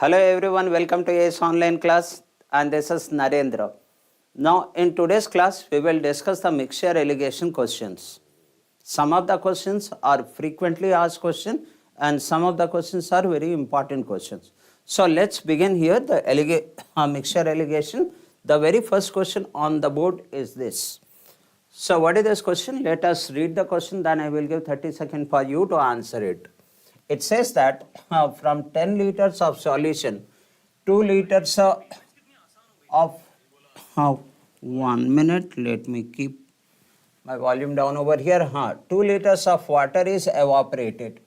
Hello everyone, welcome to ACE online class and this is Narendra. Now in today's class we will discuss the mixture alligation questions. Some of the questions are frequently asked questions and some of the questions are very important questions. So let's begin here the mixture alligation. The very first question on the board is this. So what is this question? Let us read the question, then I will give 30 seconds for you to answer it. It says that from 10 liters of solution, 2 liters of 1 minute, let me keep my volume down over here. 2 liters of water is evaporated.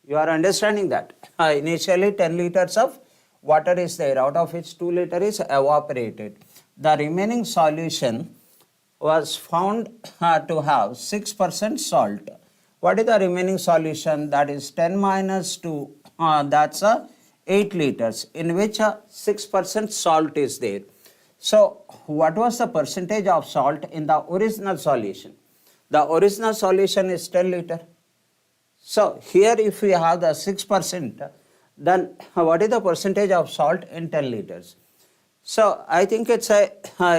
You are understanding that? Initially 10 liters of water is there, out of which 2 liters is evaporated. The remaining solution was found to have 6% salt. What is the remaining solution? That is 10 minus 2, that's 8 liters, in which 6% salt is there. So, what was the percentage of salt in the original solution? The original solution is 10 liter. So, here if we have the 6%, then what is the percentage of salt in 10 liters? So, I think it's a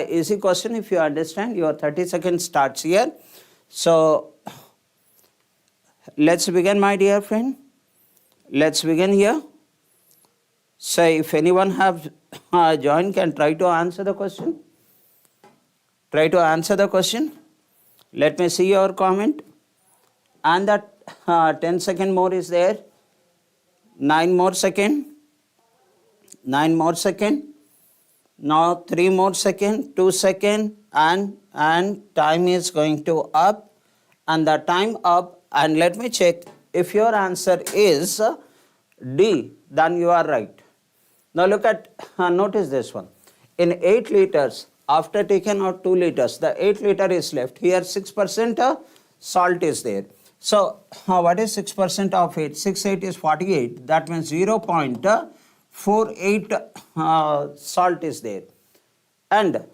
easy question if you understand. Your 30 seconds starts here. So, let's begin, my dear friend. Let's begin here. So, if anyone have joined, can try to answer the question. Try to answer the question. Let me see your comment. And that 10 second more is there. 9 more second. 9 more second. Now 3 more second, 2 second, and time is going to up, and the time up, and let me check. If your answer is D, then you are right. Now look at, notice this one. In 8 liters, after taking out 2 liters, the 8 liter is left. Here 6% salt is there. So what is 6% of 8? 6, 8 is 48. That means 0.48 salt is there. And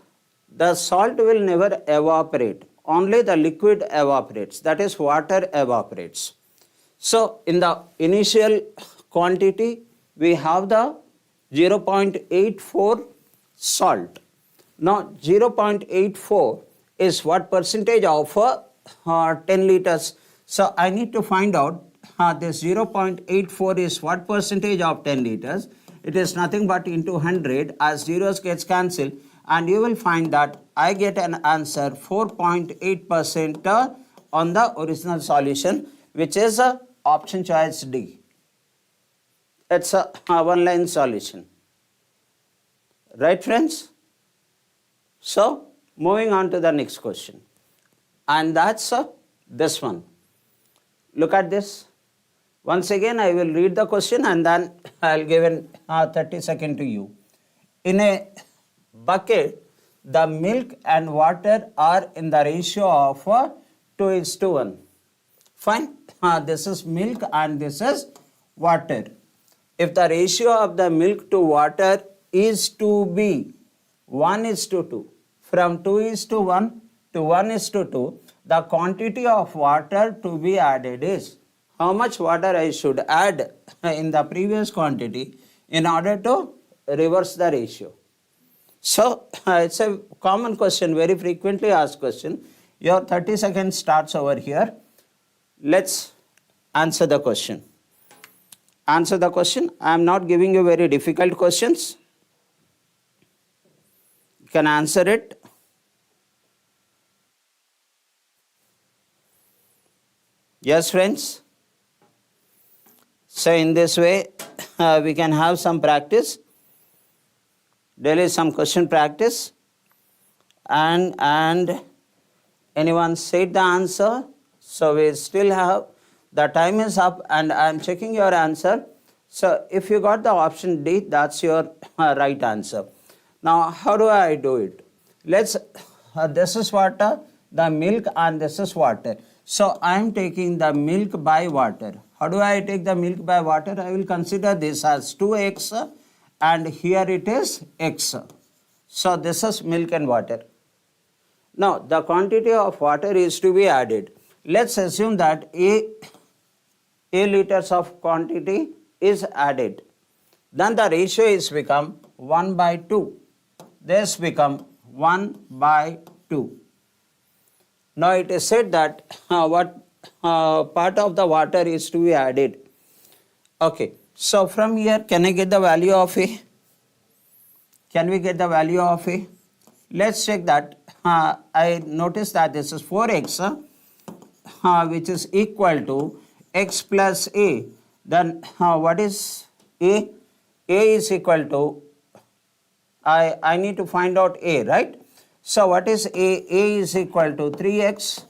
the salt will never evaporate. Only the liquid evaporates. That is, water evaporates. So in the initial quantity, we have the 0.84 salt. Now 0.84 is what percentage of 10 liters? So I need to find out this 0.84 is what percentage of 10 liters. It is nothing but into 100, as zeros gets cancelled, and you will find that I get an answer 4.8% on the original solution, which is option choice D. It's a one-line solution. Right, friends? So, moving on to the next question. And that's this one. Look at this. Once again, I will read the question and then I'll give an 30 seconds to you. In a bucket, the milk and water are in the ratio of 2:1. Fine. This is milk and this is water. If the ratio of the milk to water is to be 1:2, from 2:1 to 1:2, the quantity of water to be added is, how much water I should add in the previous quantity in order to reverse the ratio. So it's a common question, very frequently asked question. Your 30 seconds starts over here. Let's answer the question. Answer the question. I am not giving you very difficult questions. You can answer it. Yes, friends. So in this way, we can have some practice. There is some question practice. And anyone said the answer? So we still have, the time is up and I am checking your answer. So if you got the option D, that's your right answer. Now how do I do it? Let's, this is water, the milk, and this is water. So I am taking the milk by water. How do I take the milk by water? I will consider this as 2x and here it is x. So this is milk and water. Now the quantity of water is to be added. Let's assume that a liters of quantity is added. then the ratio is become 1 by 2. This become 1 by 2. Now it is said that what part of the water is to be added. Okay, so from here can I get the value of A? Can we get the value of A? Let's check that. I notice that this is 4x which is equal to x plus A. Then what is A? A is equal to, I need to find out A, right? So what is A? A is equal to 3x.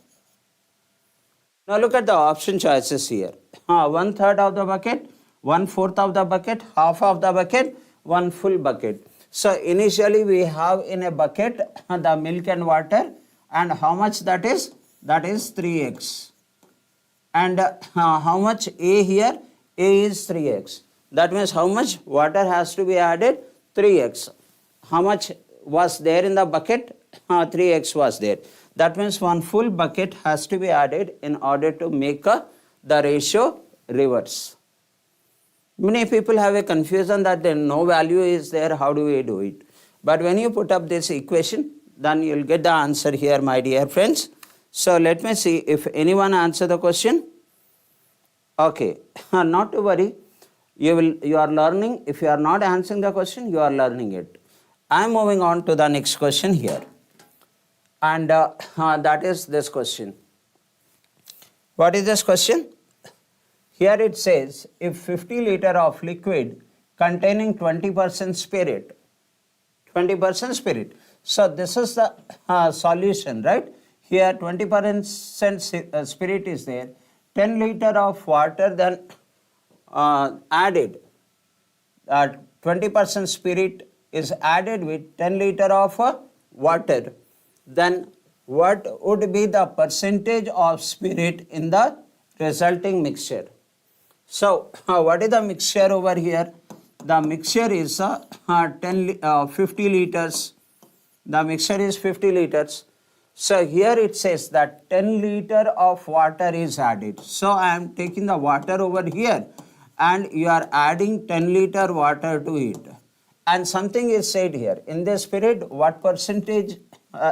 Now look at the option choices here. 1/3 of the bucket, 1/4 of the bucket, half of the bucket, one full bucket. So initially we have in a bucket the milk and water, and how much that is? That is 3x. And how much A here? A is 3x. That means how much water has to be added? 3x. How much was there in the bucket? 3x was there. That means one full bucket has to be added in order to make the ratio reverse. Many people have a confusion that there no value is there, how do we do it? But when you put up this equation, then you will get the answer here, my dear friends. So let me see if anyone answer the question. Okay, not to worry, you are learning. If you are not answering the question, you are learning it. I am moving on to the next question here. And that is this question. What is this question? Here it says, if 50 liter of liquid containing 20% spirit, 20% spirit. So this is the solution, right? Here 20% spirit is there. 10 liter of water then added. 20% spirit is added with 10 liter of water. Then what would be the percentage of spirit in the resulting mixture? So what is the mixture over here? The mixture is 50 liters. The mixture is 50 liters. So here it says that 10 liter of water is added. So I am taking the water over here and you are adding 10 liter water to it. And something is said here. In this spirit, what percentage,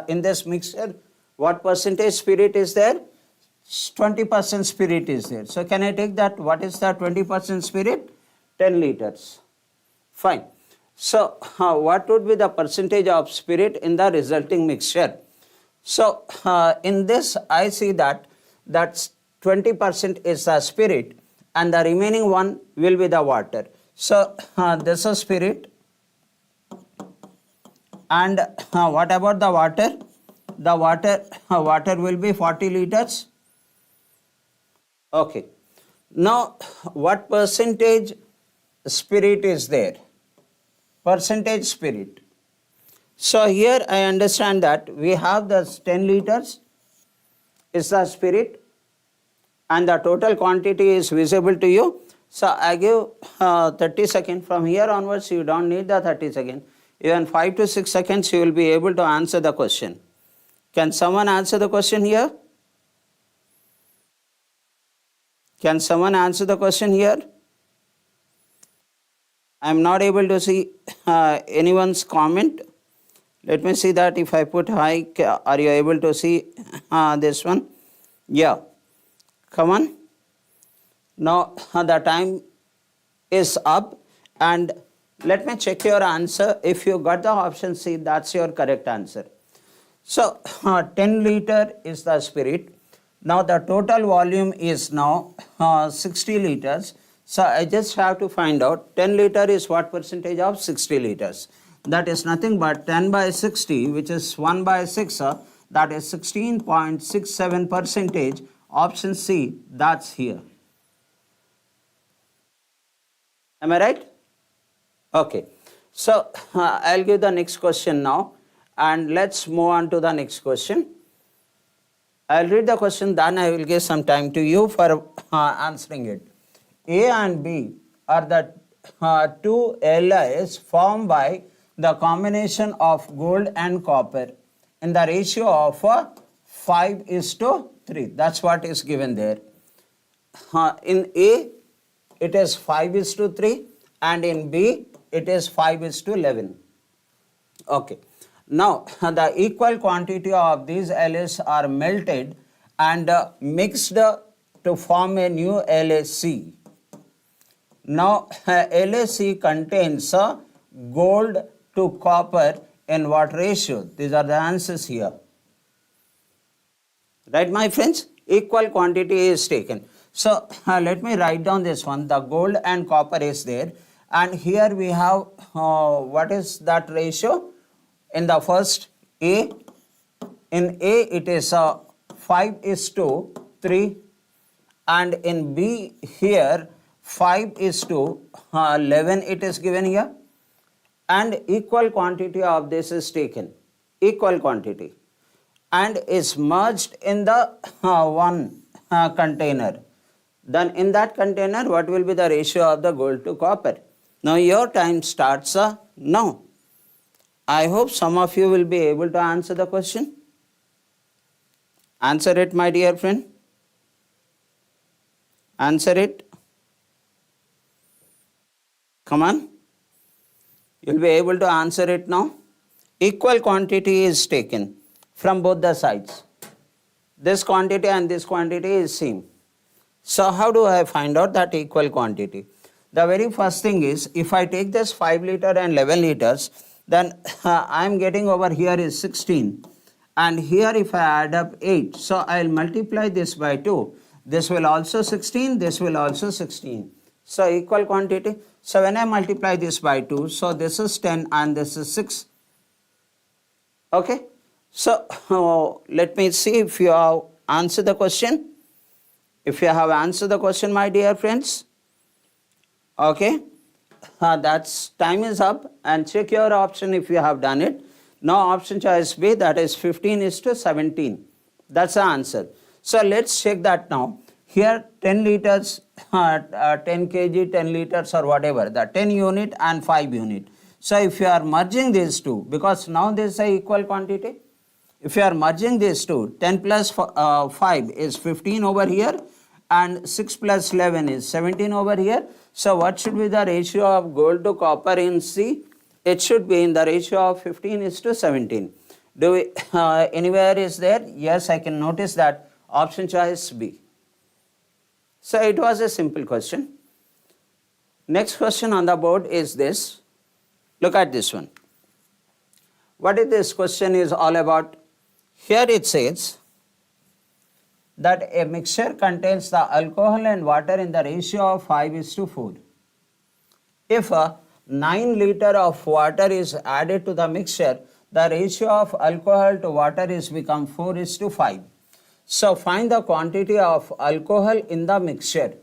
in this mixture, what percentage spirit is there? 20% spirit is there. So can I take that? What is the 20% spirit? 10 liters. Fine. So what would be the percentage of spirit in the resulting mixture? So in this I see that that's 20% is the spirit and the remaining one will be the water. So this is spirit. And what about the water? The water will be 40 liters. Okay. Now what percentage spirit is there? Percentage spirit. So here I understand that we have the 10 liters is the spirit and the total quantity is visible to you. So I give 30 seconds. From here onwards you don't need the 30 seconds. Even 5 to 6 seconds you will be able to answer the question. Can someone answer the question here? Can someone answer the question here? I am not able to see anyone's comment. Let me see that if I put hi, are you able to see this one? Yeah. Come on. Now the time is up and let me check your answer. If you got the option C, that's your correct answer. So 10 liter is the spirit. Now the total volume is now 60 liters. So I just have to find out 10 liter is what percentage of 60 liters. That is nothing but 10 by 60, which is 1 by 6. That is 16.67%. Option C, that's here. Am I right? Okay. So I'll give the next question now. And let's move on to the next question. I'll read the question, then I will give some time to you for answering it. A and B are the two alloys formed by the combination of gold and copper in the ratio of 5:3. That's what is given there. In A, it is 5:3, and in B it is 5:11. Okay. Now the equal quantity of these LS are melted and mixed to form a new LAC. Now LAC contains gold to copper in what ratio? These are the answers here. Right, my friends? Equal quantity is taken. So let me write down this one. The gold and copper is there, and here we have what is that ratio? In the first A, in A it is 5:3, and in B here 5:11 it is given here, and equal quantity of this is taken, equal quantity, and is merged in the one container. Then in that container, what will be the ratio of the gold to copper? Now your time starts now. I hope some of you will be able to answer the question. Answer it, my dear friend. Answer it. Come on. You'll be able to answer it now. Equal quantity is taken from both the sides. This quantity and this quantity is same. So how do I find out that equal quantity? The very first thing is, if I take this 5 liter and 11 liters, then I am getting over here is 16, and here if I add up 8, so I will multiply this by 2. This will also 16, this will also 16. So equal quantity. So when I multiply this by 2, so this is 10 and this is 6. Okay. So let me see if you have answered the question. If you have answered the question, my dear friends. Okay. That's time is up, and check your option if you have done it. Now option choice B, that is 15:17. That's the answer. So let's check that now. Here 10 liters, 10 kg, 10 liters or whatever, the 10 unit and 5 unit. So if you are merging these two, because now this is a equal quantity, if you are merging these two, 10 plus 5 is 15 over here, and 6 plus 11 is 17 over here. So what should be the ratio of gold to copper in C? It should be in the ratio of 15:17. Do we, anywhere is there? Yes, I can notice that. Option choice B. So it was a simple question. Next question on the board is this. Look at this one. What is this question is all about? Here it says that a mixture contains the alcohol and water in the ratio of 5:4. If 9 liter of water is added to the mixture, the ratio of alcohol to water is become 4:5. So find the quantity of alcohol in the mixture.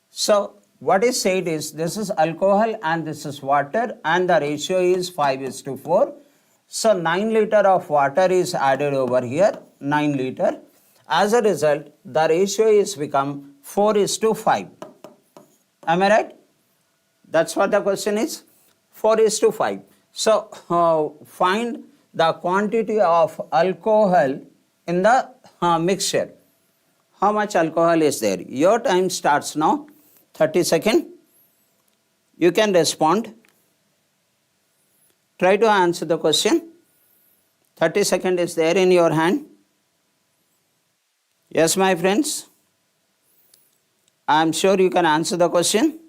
So what is said is, this is alcohol and this is water, and the ratio is 5:4. So 9 liter of water is added over here, 9 liter. As a result, the ratio is become 4:5. Am I right? That's what the question is. 4:5. So find the quantity of alcohol in the mixture. How much alcohol is there? Your time starts now. 30 seconds. You can respond. Try to answer the question. 30 seconds is there in your hand. Yes, my friends. I am sure you can answer the question.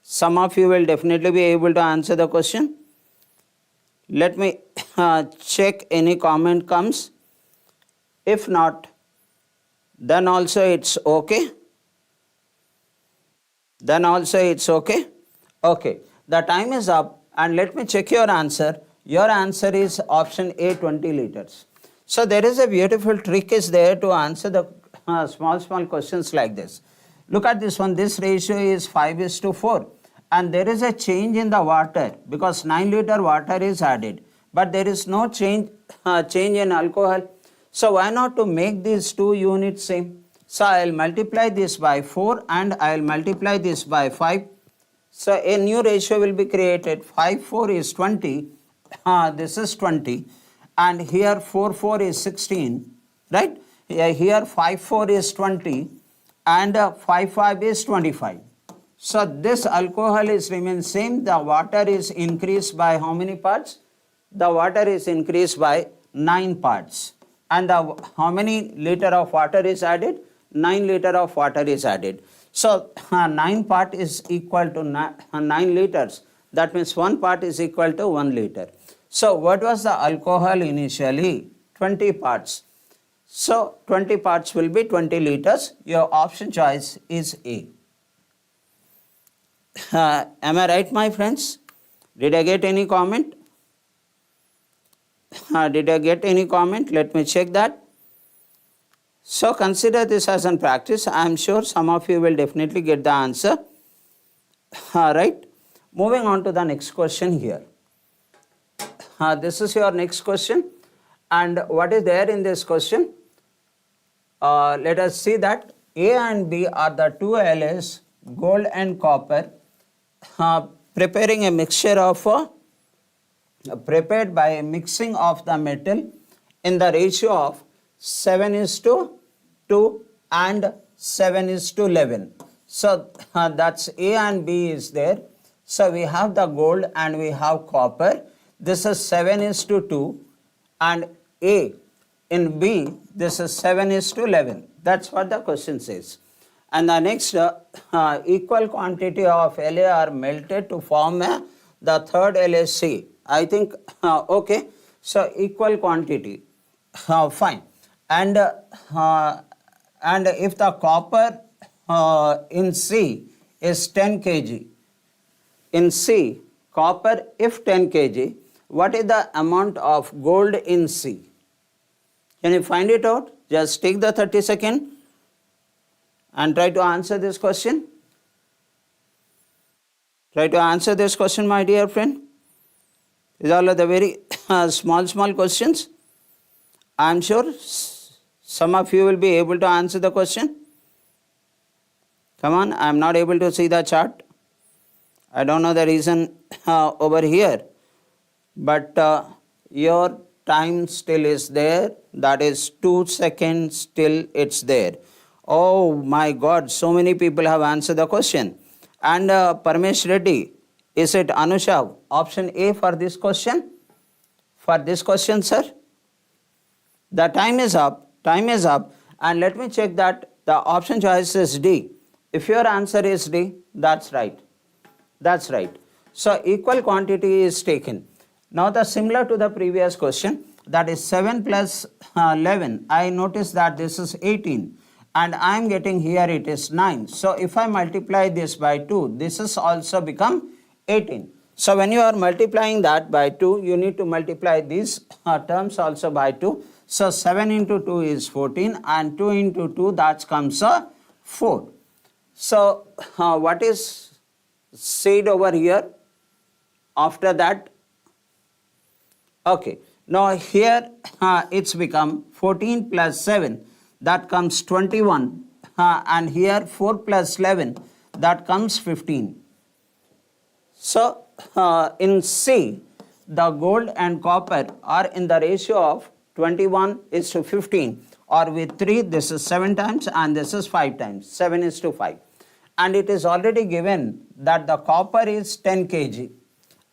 Some of you will definitely be able to answer the question. Let me check any comment comes. If not, then also it's okay. Then also it's okay. Okay, the time is up, and let me check your answer. Your answer is option A, 20 liters. So there is a beautiful trick is there to answer the small questions like this. Look at this one. This ratio is 5:4, and there is a change in the water because 9 liter water is added, but there is no change in alcohol. So why not to make these two units same? So I will multiply this by 4 and I will multiply this by 5. So a new ratio will be created. 5 4 is 20. This is 20, and here 4 4 is 16, right? Here 5 4 is 20, and 5 5 is 25. So this alcohol is remains same. The water is increased by how many parts? The water is increased by 9 parts. And how many liter of water is added? 9 liter of water is added. So 9 part is equal to 9 liters. That means 1 part is equal to 1 liter. So what was the alcohol initially? 20 parts. So 20 parts will be 20 liters. Your option choice is A. Am I right, my friends? Did I get any comment? Did I get any comment? Let me check that. So consider this as a practice. I am sure some of you will definitely get the answer. Right. Moving on to the next question here. This is your next question. And what is there in this question? Let us see that A and B are the two alloys, gold and copper, preparing a mixture of prepared by a mixing of the metal in the ratio of 7:2 and 7:11. So that's A and B is there. So we have the gold and we have copper. This is 7:2 and A in B this is 7:11. That's what the question says. And the next equal quantity of La are melted to form the third LSC. I think okay. So equal quantity, fine. And if the copper in C is 10 kg, in C copper if 10 kg, what is the amount of gold in C? Can you find it out? Just take the 30 seconds and try to answer this question. Try to answer this question, my dear friend. These are all the very small questions. I am sure some of you will be able to answer the question. Come on, I am not able to see the chart. I don't know the reason over here. But your time still is there. That is 2 seconds still it's there. Oh my God, so many people have answered the question. And Parmesh Reddy, is it Anusha? Option A for this question? For this question, sir? The time is up. Time is up. And let me check that the option choice is D. If your answer is D, that's right. That's right. So equal quantity is taken. Now the similar to the previous question, that is 7 plus 11. I notice that this is 18. And I am getting here it is 9. So if I multiply this by 2, this is also become 18. So when you are multiplying that by 2, you need to multiply these terms also by 2. So 7 into 2 is 14 and 2 into 2 that comes 4. So what is said over here after that? Okay. Now here it's become 14 plus 7. That comes 21 and here 4 plus 11 that comes 15. So in C the gold and copper are in the ratio of 21:15, or with 3 this is 7 times and this is 5 times, 7:5. And it is already given that the copper is 10 kg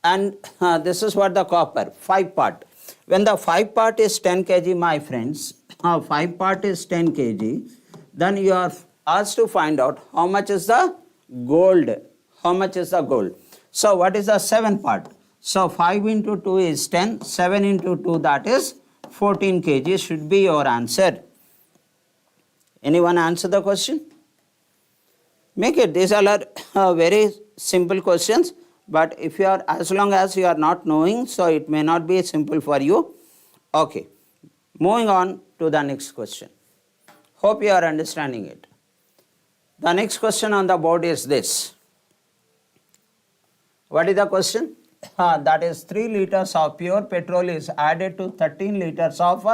and this is what the copper 5 part. When the 5 part is 10 kg, my friends, 5 part is 10 kg, then you are asked to find out how much is the gold. How much is the gold? So what is the 7 part? So 5 into 2 is 10, 7 into 2 that is 14 kg should be your answer. Anyone answer the question? Make it. These are very simple questions, but if you are, as long as you are not knowing, so it may not be simple for you. Okay. Moving on to the next question. Hope you are understanding it. The next question on the board is this. What is the question? That is 3 liters of pure petrol is added to 13 liters of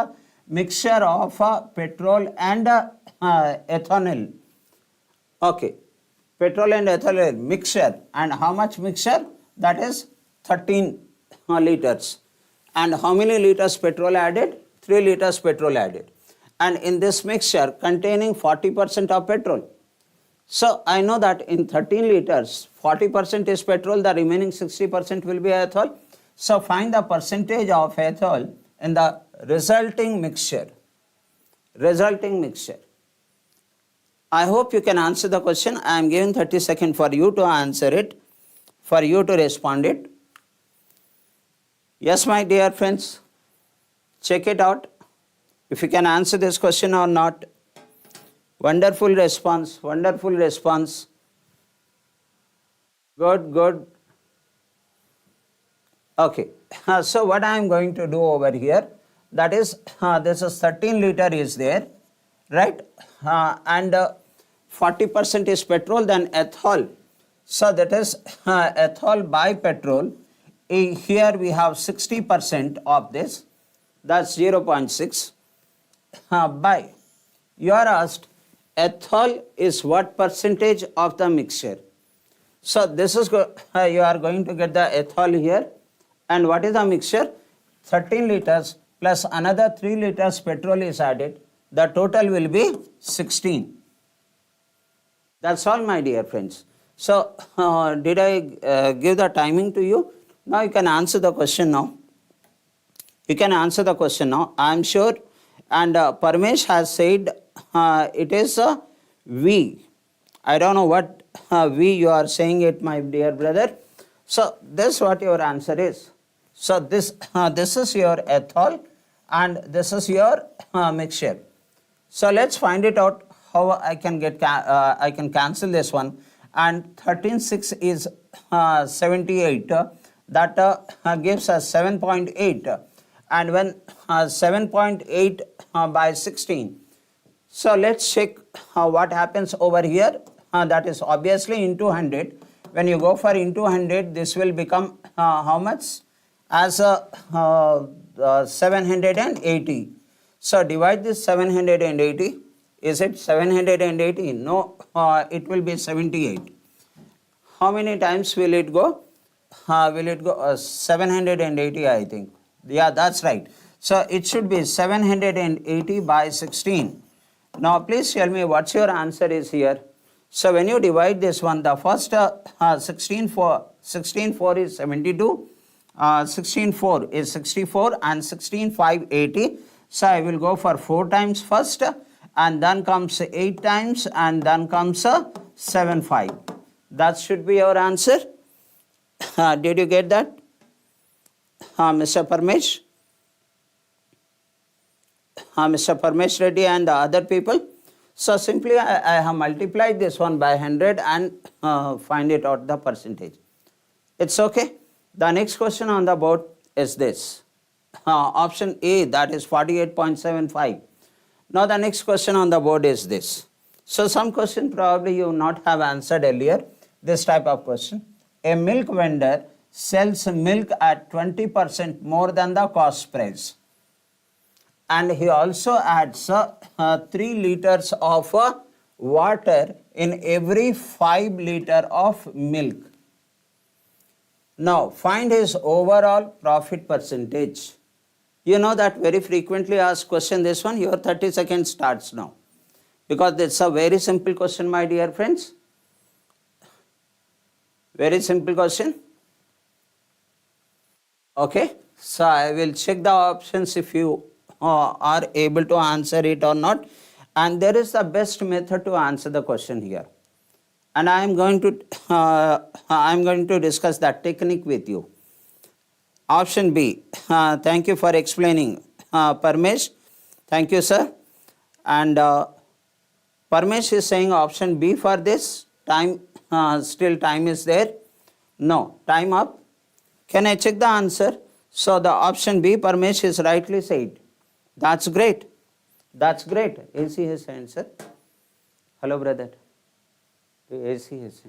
mixture of petrol and ethanol. Okay. Petrol and ethanol mixture. And how much mixture? That is 13 liters. And how many liters petrol added? 3 liters petrol added. And in this mixture containing 40% of petrol. So I know that in 13 liters, 40% is petrol, the remaining 60% will be ethanol. So find the percentage of ethanol in the resulting mixture. Resulting mixture. I hope you can answer the question. I am giving 30 seconds for you to answer it, for you to respond it. Yes, my dear friends, check it out. If you can answer this question or not. Wonderful response, wonderful response. Good, good. Okay, so what I am going to do over here, that is, this is 13 liter is there, right? And 40% is petrol, then ethanol. So that is ethanol by petrol. Here we have 60% of this, that's 0.6 by. You are asked, ethanol is what percentage of the mixture? So this is, you are going to get the ethanol here. And what is the mixture? 13 liters plus another 3 liters petrol is added. The total will be 16. That's all, my dear friends. So did I give the timing to you? Now you can answer the question now. You can answer the question now. I am sure. And Parmesh has said it is a V. I don't know what V you are saying it, my dear brother. So this is what your answer is. So this is your ethanol and this is your mixture. So let's find it out how I can get I can cancel this one. And 13.6 is 78. That gives us 7.8. And when 7.8 by 16. So let's check what happens over here. That is obviously into 100. When you go for into 100, this will become how much? As 780. So divide this 780. Is it 780? No, it will be 78. How many times will it go? Will it go 780, I think. Yeah, that's right. So it should be 780 by 16. Now please tell me what's your answer is here. So when you divide this one, the first 16 4 is 72, 16 4 is 64 and 16 5 80. So I will go for 4 times first and then comes 8 times and then comes 7 5. That should be your answer. Did you get that? Mr. Parmesh? Mr. Parmesh Reddy and the other people? So simply I have multiplied this one by 100 and find it out the percentage. It's okay. The next question on the board is this. Option A, that is 48.75. Now the next question on the board is this. So some question probably you not have answered earlier. This type of question. A milk vendor sells milk at 20% more than the cost price. And he also adds 3 liters of water in every 5 liter of milk. Now find his overall profit percentage. You know that very frequently asked question, this one. Your 30 seconds starts now. Because it's a very simple question, my dear friends. Very simple question. Okay. So I will check the options if you are able to answer it or not. And there is the best method to answer the question here. And I am going to discuss that technique with you. Option B. Thank you for explaining, Parmesh. Thank you, sir. And Parmesh is saying option B for this. Time, still time is there. No, time up. Can I check the answer? So the option B, Parmesh is rightly said. That's great. That's great. AC has answered. Hello, brother. AC has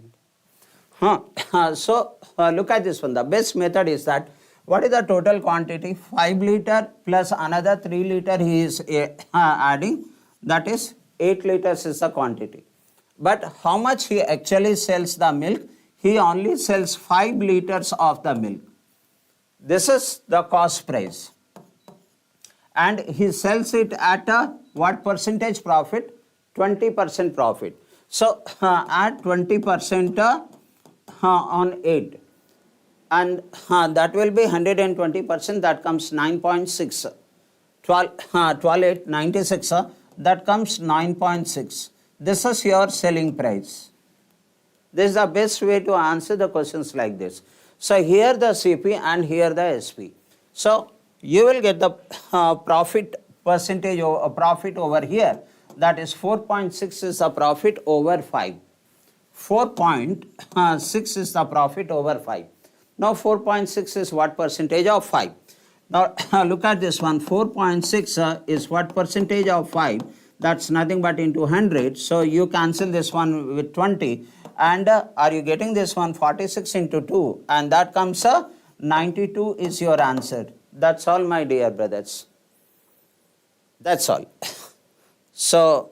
sent. So look at this one. The best method is that what is the total quantity? 5 liter plus another 3 liter he is adding. That is 8 liters is the quantity. But how much he actually sells the milk? He only sells 5 liters of the milk. This is the cost price. And he sells it at a what percentage profit? 20% profit. So add 20% on 8, and that will be 120%, that comes 9.6. 12 8 96, that comes 9.6. This is your selling price. This is the best way to answer the questions like this. So here the CP and here the SP. So you will get the profit percentage or profit over here, that is 4.6 is the profit over 5. 4.6 is the profit over 5. Now 4.6 is what percentage of 5? Now look at this one, 4.6 is what percentage of 5? That's nothing but into 100. So you cancel this one with 20, and are you getting this one, 46 into 2, and that comes 92 is your answer. That's all, my dear brothers. That's all. So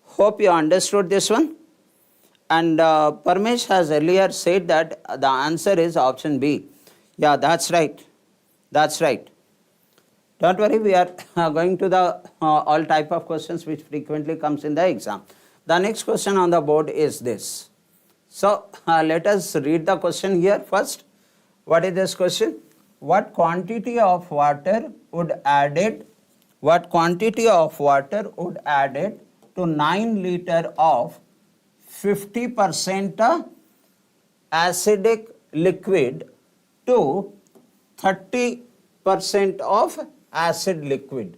hope you understood this one. And Parmesh has earlier said that the answer is option B. Yeah, that's right. That's right. Don't worry, we are going to the all type of questions which frequently comes in the exam. The next question on the board is this. So let us read the question here first. What is this question? What quantity of water would added? What quantity of water would added to 9 liter of 50% acidic liquid to 30% of acid liquid?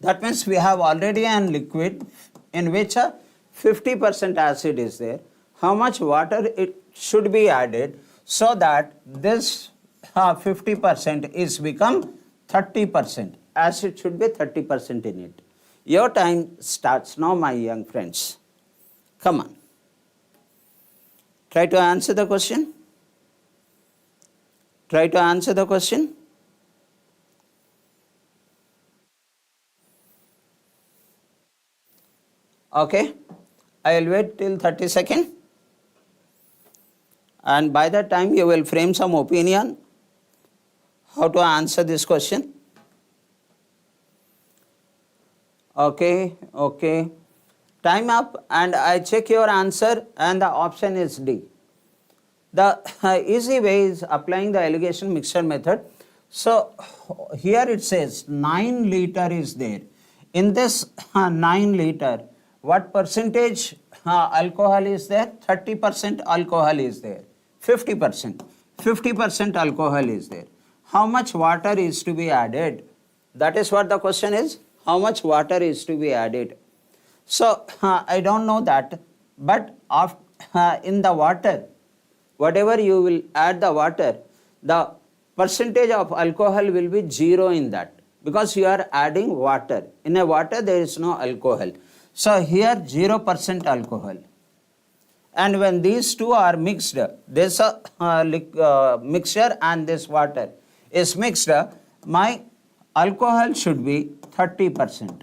That means we have already an liquid in which 50% acid is there. How much water it should be added so that this 50% is become 30%? Acid should be 30% in it. Your time starts now, my young friends. Come on. Try to answer the question. Try to answer the question. Okay. I will wait till 30 seconds. And by that time you will frame some opinion how to answer this question. Okay. Okay. Time up, and I check your answer, and the option is D. The easy way is applying the alligation mixture method. So here it says 9 liter is there. In this 9 liter, what percentage alcohol is there? 30% alcohol is there. 50%. 50% alcohol is there. How much water is to be added? That is what the question is. How much water is to be added? So I don't know that, but in the water, whatever you will add the water, the percentage of alcohol will be 0 in that, because you are adding water. In a water there is no alcohol. So here 0% alcohol. And when these two are mixed, this mixture and this water is mixed, my alcohol should be 30%.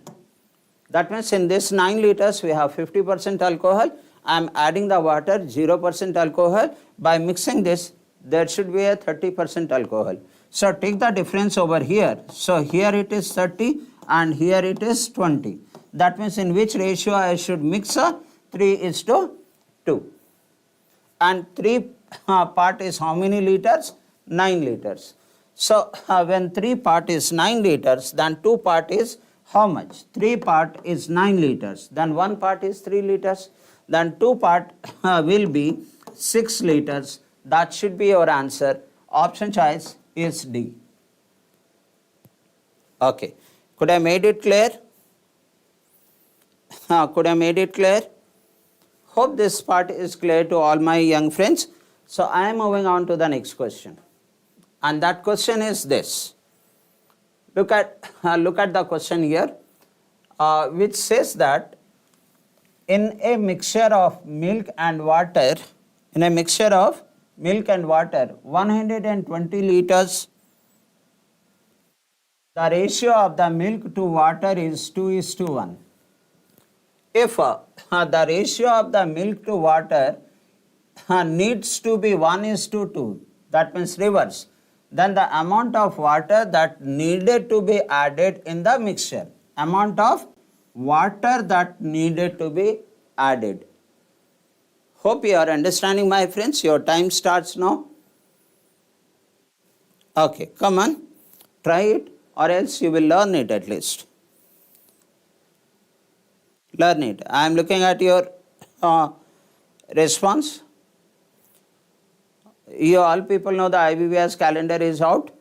That means in this 9 liters we have 50% alcohol. I am adding the water, 0% alcohol. By mixing this, there should be a 30% alcohol. So take the difference over here. So here it is 30 and here it is 20. That means in which ratio I should mix? 3:2. And 3 part is how many liters? 9 liters. So when 3 part is 9 liters, then 2 part is how much? 3 part is 9 liters. Then 1 part is 3 liters. Then 2 part will be 6 liters. That should be your answer. Option choice is D. Okay. Could I made it clear? Could I made it clear? Hope this part is clear to all my young friends. So I am moving on to the next question. And that question is this. Look at the question here, which says that in a mixture of milk and water, 120 liters, the ratio of the milk to water is 2:1. If the ratio of the milk to water needs to be 1:2, that means reverse, then the amount of water that needed to be added in the mixture, amount of water that needed to be added Hope you are understanding, my friends. Your time starts now. Okay, come on. Try it, or else you will learn it at least. Learn it. I am looking at your response. You all people know the IBBS calendar is out.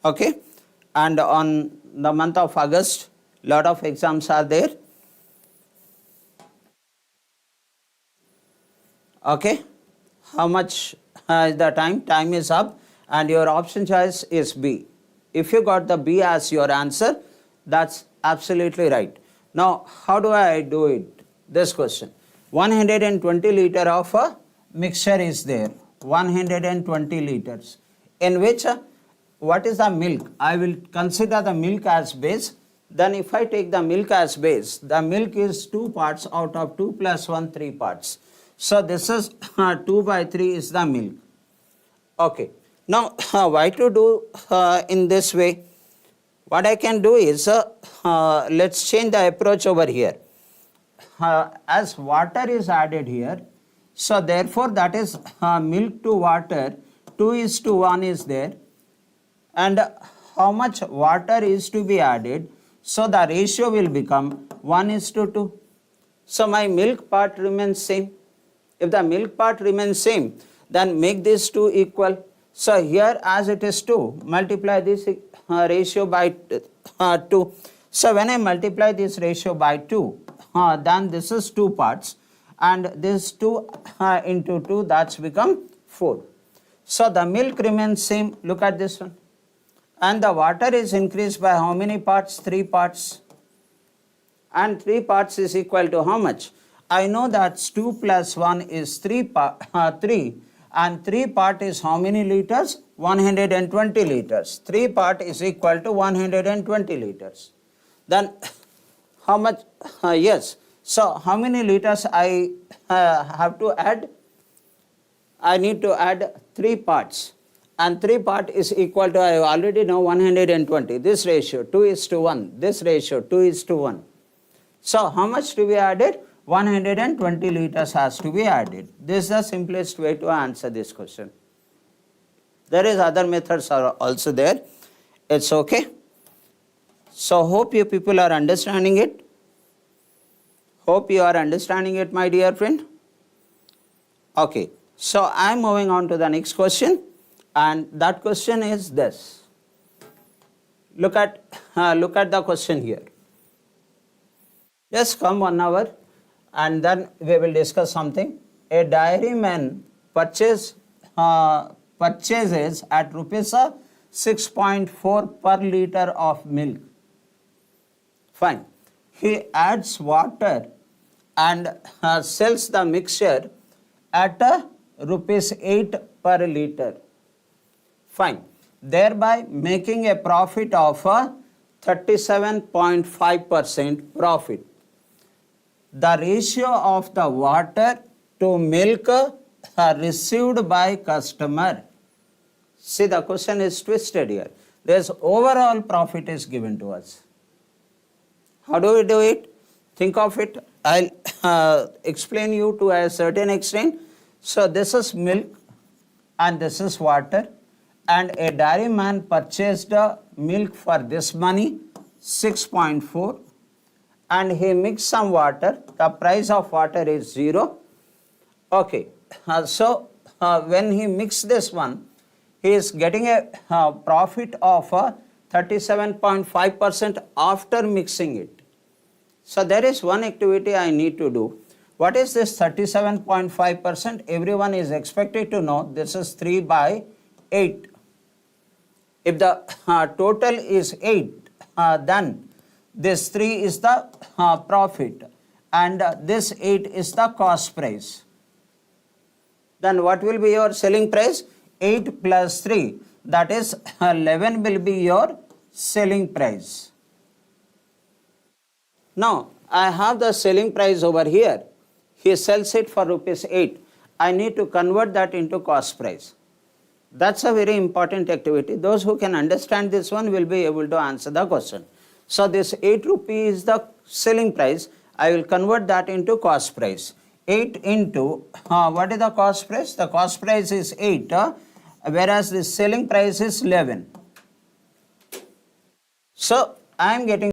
Okay. And on the month of August, lot of exams are there. Okay. How much is the time? Time is up, and your option choice is B. If you got the B as your answer, that's absolutely right. Now, how do I do it? This question. 120 liter of a mixture is there. 120 liters. In which, what is the milk? I will consider the milk as base. Then if I take the milk as base, the milk is 2 parts out of 2 plus 1, 3 parts. So this is 2 by 3 is the milk. Okay. Now, why to do in this way? What I can do is, let's change the approach over here. As water is added here, so therefore that is milk to water, 2:1 is there. And how much water is to be added? So the ratio will become 1:2. So my milk part remains same. If the milk part remains same, then make these two equal. So here as it is 2, multiply this ratio by 2. So when I multiply this ratio by 2, then this is 2 parts, and this 2 into 2, that's become 4. So the milk remains same. Look at this one. And the water is increased by how many parts? 3 parts. And 3 parts is equal to how much? I know that 2 plus 1 is 3, and 3 part is how many liters? 120 liters. 3 part is equal to 120 liters. Then how much? Yes. So how many liters I have to add? I need to add 3 parts. And 3 part is equal to, I already know, 120. This ratio 2:1. This ratio 2:1. So how much to be added? 120 liters has to be added. This is the simplest way to answer this question. There is other methods are also there. It's okay. So hope you people are understanding it. Hope you are understanding it, my dear friend. Okay. So I am moving on to the next question. And that question is this. Look at the question here. Just come 1 hour, and then we will discuss something. A dairyman purchases at rupees 6.4 per liter of milk. Fine. He adds water and sells the mixture at rupees 8 per liter. Fine. Thereby making a profit of 37.5% profit. The ratio of the water to milk received by customer. See, the question is twisted here. There's overall profit is given to us. How do we do it? Think of it. I'll explain you to a certain extent. So this is milk and this is water. And a dairyman purchased milk for this money, 6.4, and he mixed some water. The price of water is 0. Okay, so when he mixed this one, he is getting a profit of 37.5% after mixing it. So there is one activity I need to do. What is this 37.5%? Everyone is expected to know this is 3 by 8. If the total is 8, then this 3 is the profit, and this 8 is the cost price. Then what will be your selling price? 8 plus 3, that is 11 will be your selling price. Now, I have the selling price over here. He sells it for rupees 8. I need to convert that into cost price. That's a very important activity. Those who can understand this one will be able to answer the question. So this 8 rupees is the selling price. I will convert that into cost price. 8 into, what is the cost price? The cost price is 8, whereas the selling price is 11. So I am getting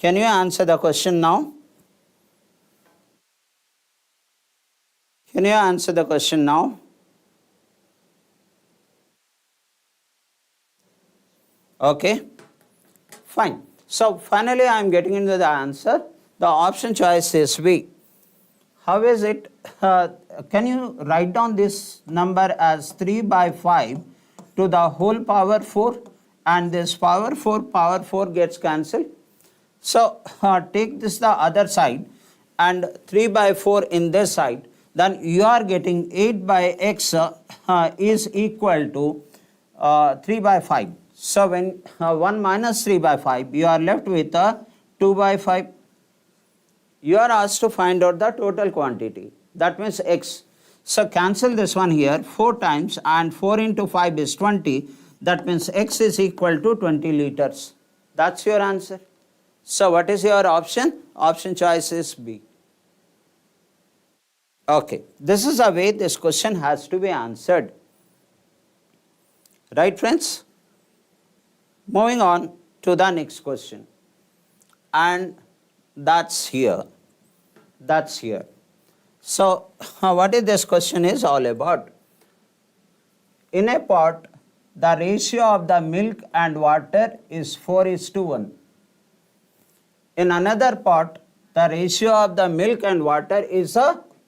Can you answer the question now? Can you answer the question now? Okay, fine. So finally I am getting into the answer. The option choice is B. How is it? Can you write down this number as 3 by 5 to the whole power 4, and this power 4 gets cancelled. So take this the other side and 3 by 4 in this side, then you are getting 8 by x is equal to 3 by 5. So when 1 minus 3 by 5, you are left with 2 by 5. You are asked to find out the total quantity, that means x. So cancel this one here 4 times, and 4 into 5 is 20, that means x is equal to 20 liters. That's your answer. So what is your option? Option choice is B. Okay, this is the way this question has to be answered. Right, friends? Moving on to the next question. And that's here. That's here. So what is this question is all about? In a pot, the ratio of the milk and water is 4:1. In another pot, the ratio of the milk and water is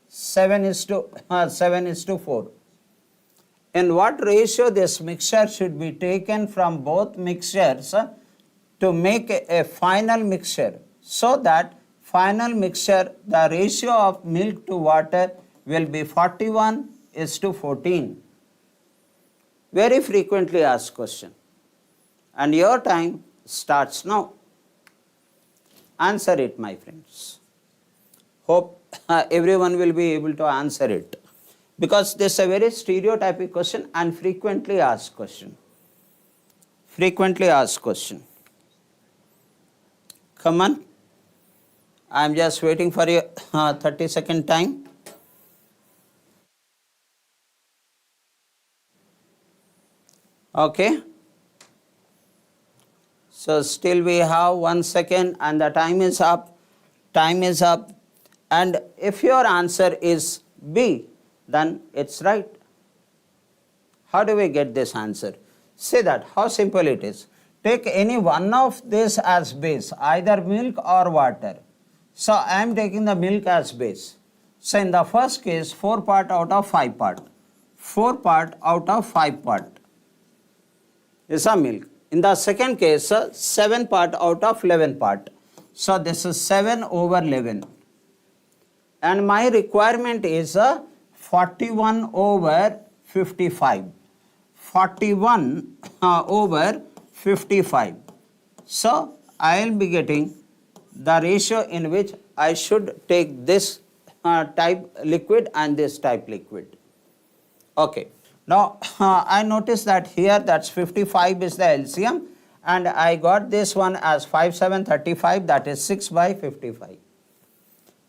7:4. In what ratio this mixture should be taken from both mixtures to make a final mixture, so that final mixture, the ratio of milk to water will be 41:14. Very frequently asked question. And your time starts now. Answer it, my friends. Hope everyone will be able to answer it, because this is a very stereotypic question and frequently asked question. Frequently asked question. Come on. I am just waiting for your 30-second time. Okay. So still we have 1 second and the time is up. Time is up. And if your answer is B, then it's right. How do we get this answer? See that, how simple it is. Take any one of this as base, either milk or water. So I am taking the milk as base. So in the first case, 4 part out of 5 part. 4 part out of 5 part is a milk. In the second case, 7 part out of 11 part. So this is 7 over 11. And my requirement is 41 over 55. 41 over 55. So I will be getting the ratio in which I should take this type liquid and this type liquid. Okay. Now I notice that here that's 55 is the LCM, and I got this one as 5 7 35, that is 6 by 55.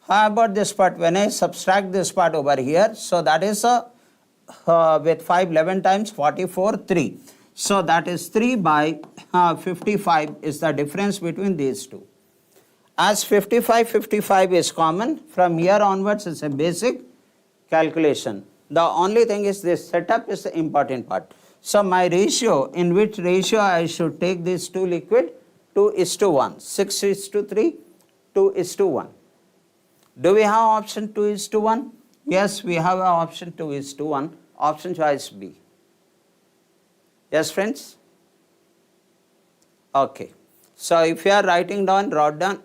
How about this part? When I subtract this part over here, so that is with 5 11 times 44 3. So that is 3 by 55 is the difference between these two. As 55 is common, from here onwards it's a basic calculation. The only thing is this setup is the important part. So my ratio, in which ratio I should take these two liquid? 2:1. 6:3, 2:1. Do we have option 2:1? Yes, we have an option 2:1. Option choice B. Yes, friends? Okay. So if you are writing down, write down.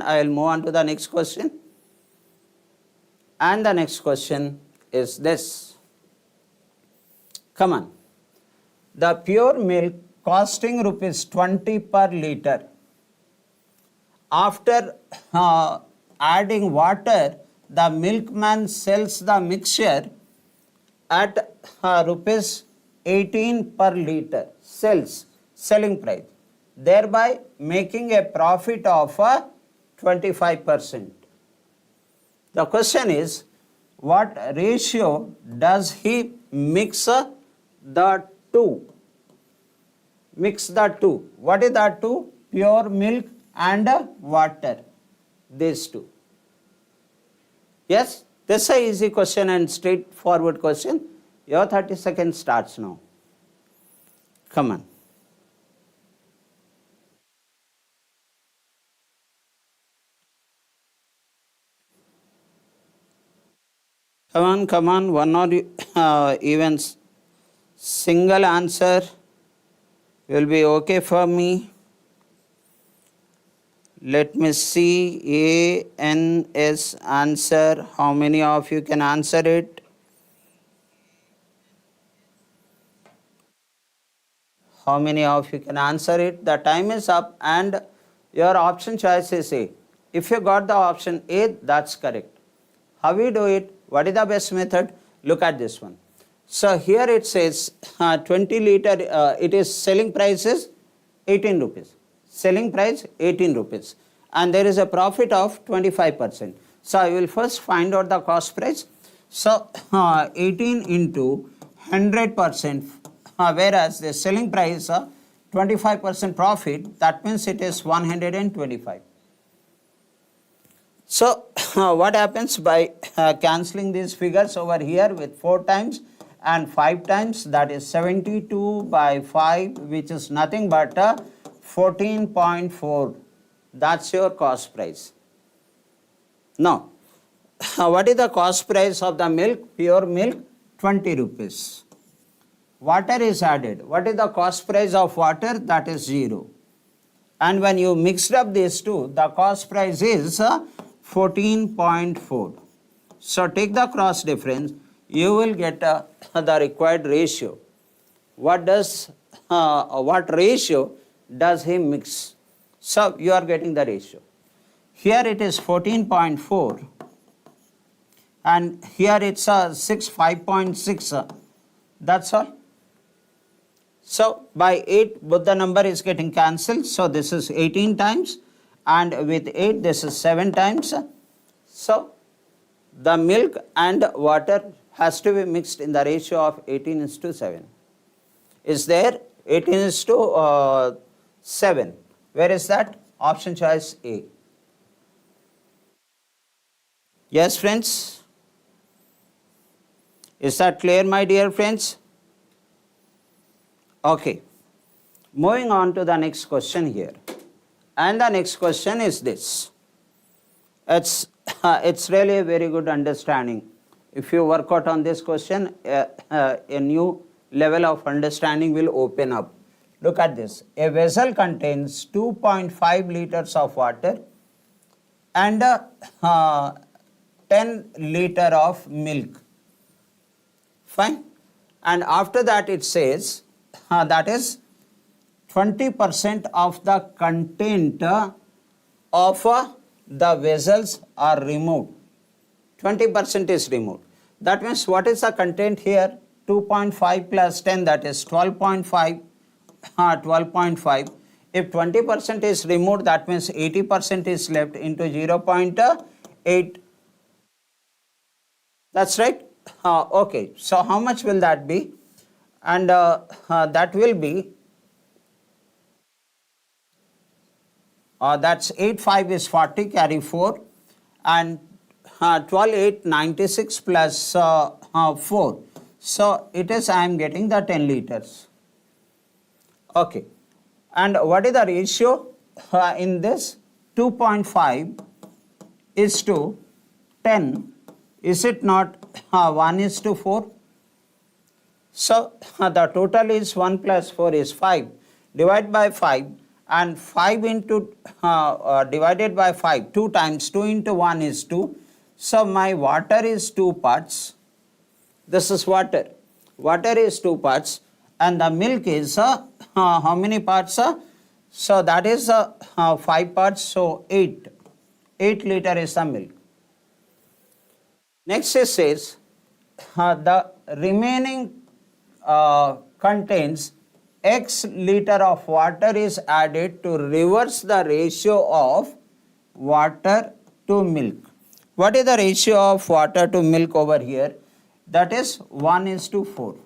I will move on to the next question. And the next question is this. Come on. The pure milk costing rupees 20 per liter. After adding water, the milkman sells the mixture at rupees 18 per liter. Selling price. Thereby making a profit of 25%. The question is, what ratio does he mix the two? Mix the two. What is that two? Pure milk and water, these two. Yes, this is an easy question and straightforward question. Your 30 seconds starts now. Come on. Come on, one or even single answer will be okay for me. Let me see. A, N, S answer. How many of you can answer it? How many of you can answer it? The time is up and your option choice is A. If you got the option A, that's correct. How we do it? What is the best method? Look at this one. So here it says 20 liter, it is selling price is 18 rupees. Selling price 18 rupees. And there is a profit of 25%. So I will first find out the cost price. So 18 into 100%, whereas the selling price 25% profit, that means it is 125. So what happens by cancelling these figures over here with 4 times and 5 times, that is 72 by 5, which is nothing but 14.4. That's your cost price. Now, what is the cost price of the milk? Pure milk, 20 rupees. Water is added. What is the cost price of water? That is 0. And when you mixed up these two, the cost price is 14.4. So take the cross difference, you will get the required ratio. What ratio does he mix? So you are getting the ratio. Here it is 14.4 and here it's 5.6. That's all. So by 8 both the number is getting cancelled. So this is 18 times. And with 8, this is 7 times. So the milk and water has to be mixed in the ratio of 18:7. Is there? 18:7. Where is that? Option choice A. Yes, friends? Is that clear, my dear friends? Okay. Moving on to the next question here. And the next question is this. It's really a very good understanding. If you work out on this question, a new level of understanding will open up. Look at this. A vessel contains 2.5 liters of water and 10 liter of milk. Fine. And after that it says that is 20% of the content of the vessels are removed. 20% is removed. That means what is the content here? 2.5 plus 10, that is 12.5. 12.5. If 20% is removed, that means 80% is left into 0.8. That's right. Okay. So how much will that be? And that will be that's 8 5 is 40, carry 4, and 12 8 96 plus 4. So it is, I am getting the 10 liters. Okay. And what is the ratio in this? 2.5 is to 10. Is it not 1:4? So the total is 1 plus 4 is 5. Divide by 5. And 5 into divided by 5, 2 times 2 into 1 is 2. So my water is 2 parts. This is water. Water is 2 parts. And the milk is how many parts? So that is 5 parts. So 8. 8 liter is the milk. Next it says the remaining contains X liter of water is added to reverse the ratio of water to milk. What is the ratio of water to milk over here? That is 1:4.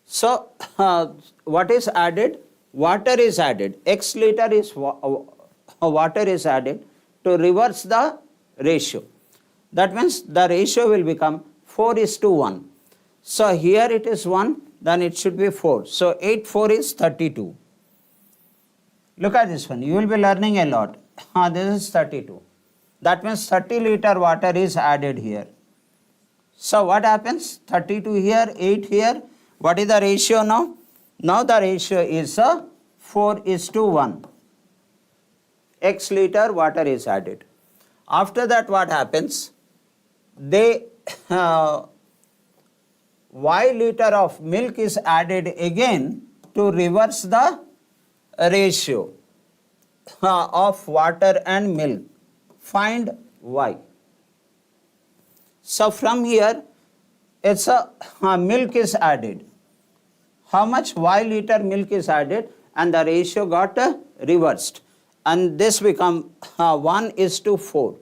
So what is added? water is added, X liter is water is added to reverse the ratio. That means the ratio will become 4:1. So here it is 1, then it should be 4. So 8 4 is 32. Look at this one, you will be learning a lot. This is 32. That means 30 liter water is added here. So what happens? 32 here, 8 here. What is the ratio now? Now the ratio is 4:1. X liter water is added. After that what happens? They Y liter of milk is added again to reverse the ratio of water and milk. Find Y. So from here, it's milk is added. How much? Y liter milk is added and the ratio got reversed. And this become 1:4.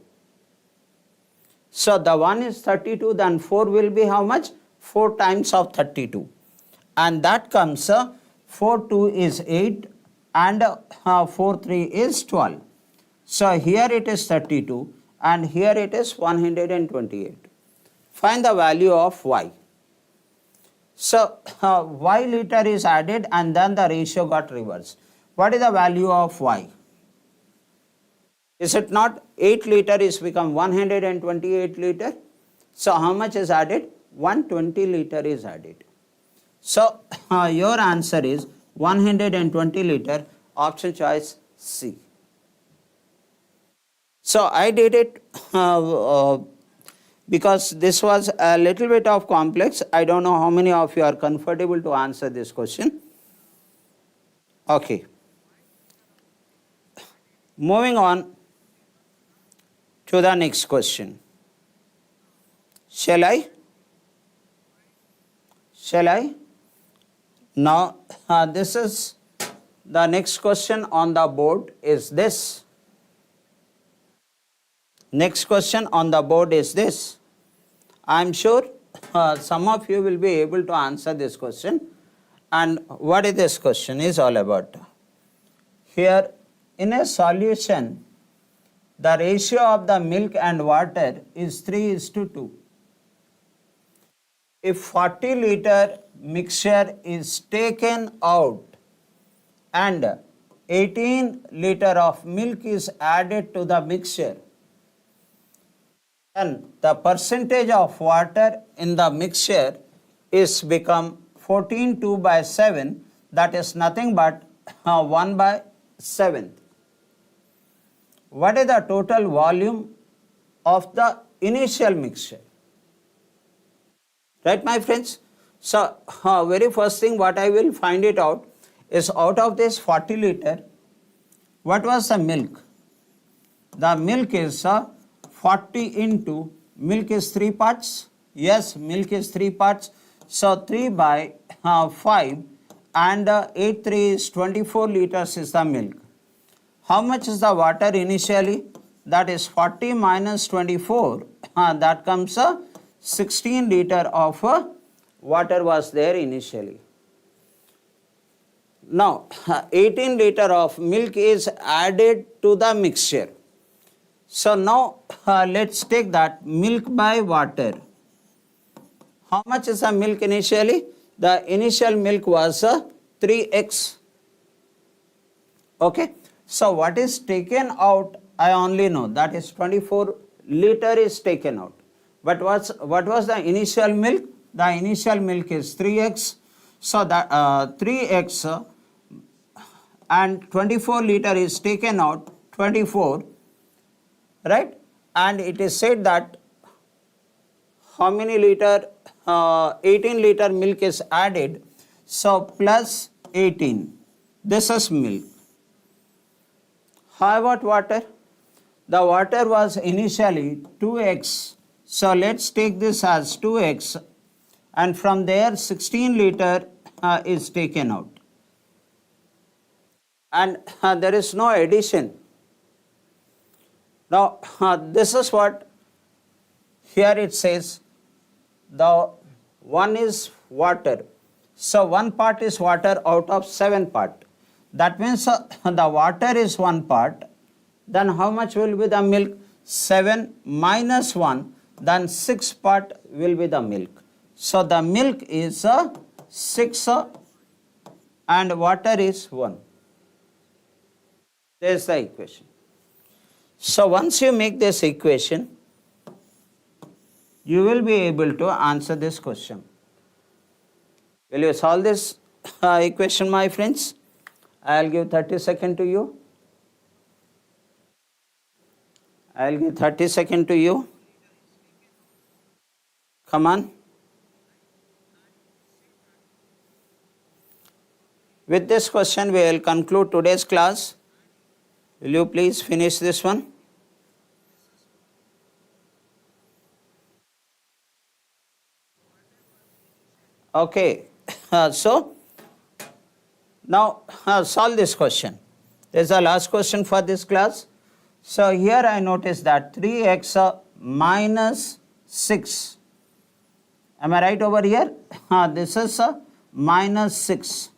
So the 1 is 32, then 4 will be how much? 4 times of 32. And that comes 4 2 is 8 and 4 3 is 12. So here it is 32 and here it is 128. Find the value of Y. So Y liter is added and then the ratio got reversed. What is the value of Y? Is it not 8 liter is become 128 liter? So how much is added? 120 liter is added. So your answer is 120 liter, option choice C. So I did it because this was a little bit of complex. I don't know how many of you are comfortable to answer this question. Okay. Moving on to the next question. Shall I? Now, this is the next question on the board is this. Next question on the board is this. I am sure some of you will be able to answer this question. And what is this question is all about? Here, in a solution, the ratio of the milk and water is 3:2. If 40 liter mixture is taken out and 18 liter of milk is added to the mixture, then the percentage of water in the mixture is become 14/2/7, that is nothing but 1/7. What is the total volume of the initial mixture? Right, my friends? So, very first thing what I will find it out is out of this 40 liter, what was the milk? The milk is 40 into, milk is 3 parts. Yes, milk is 3 parts. So, 3/5 and 8 3 is 24 liters is the milk. How much is the water initially? That is 40 minus 24. That comes 16 liter of water was there initially. Now, 18 liter of milk is added to the mixture. So now, let's take that milk by water. How much is the milk initially? The initial milk was 3x. Okay. So what is taken out, I only know, that is 24 liter is taken out. But what was the initial milk? The initial milk is 3x. So that 3x and 24 liter is taken out, 24, right? And it is said that how many liter? 18 liter milk is added. So plus 18. This is milk. How about water? The water was initially 2x. So let's take this as 2x. And from there 16 liter is taken out. And there is no addition. Now this is what here it says. The one is water. So one part is water out of 7 part. That means the water is one part. Then how much will be the milk? 7 minus 1, then 6 part will be the milk. So the milk is 6 and water is 1. There is the equation. So once you make this equation, you will be able to answer this question. Will you solve this equation, my friends? I will give 30 seconds to you. I will give 30 seconds to you. Come on. With this question, we will conclude today's class. Will you please finish this one? Okay. So, now solve this question. This is the last question for this class. So, here I notice that 3x minus 6. Am I right over here? This is minus 6.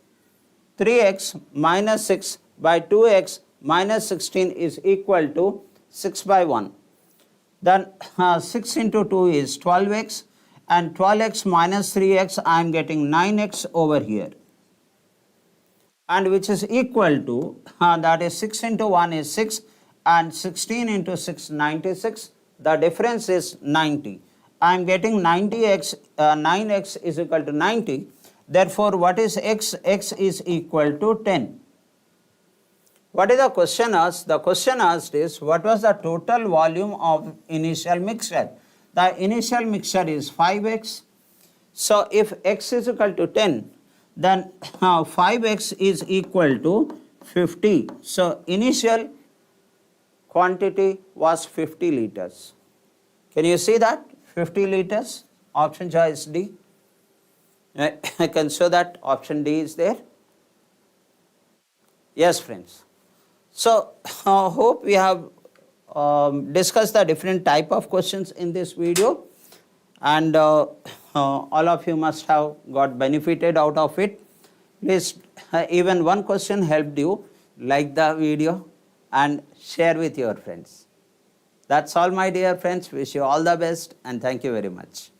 3x minus 6 by 2x minus 16 is equal to 6 by 1. Then 6 into 2 is 12x, and 12x minus 3x I am getting 9x over here, and which is equal to that is 6 into 1 is 6 and 16 into 6 96. The difference is 90. I am getting 90x, 9x is equal to 90. Therefore, what is x? X is equal to 10. What is the question asked? The question asked is, what was the total volume of initial mixture? The initial mixture is 5x. So, if x is equal to 10, then 5x is equal to 50. So, initial quantity was 50 liters. Can you see that? 50 liters. Option choice D. I can show that option D is there. Yes, friends. So, hope we have discussed the different type of questions in this video, and all of you must have got benefited out of it. Please, even one question helped you, like the video and share with your friends. That's all, my dear friends. Wish you all the best and thank you very much.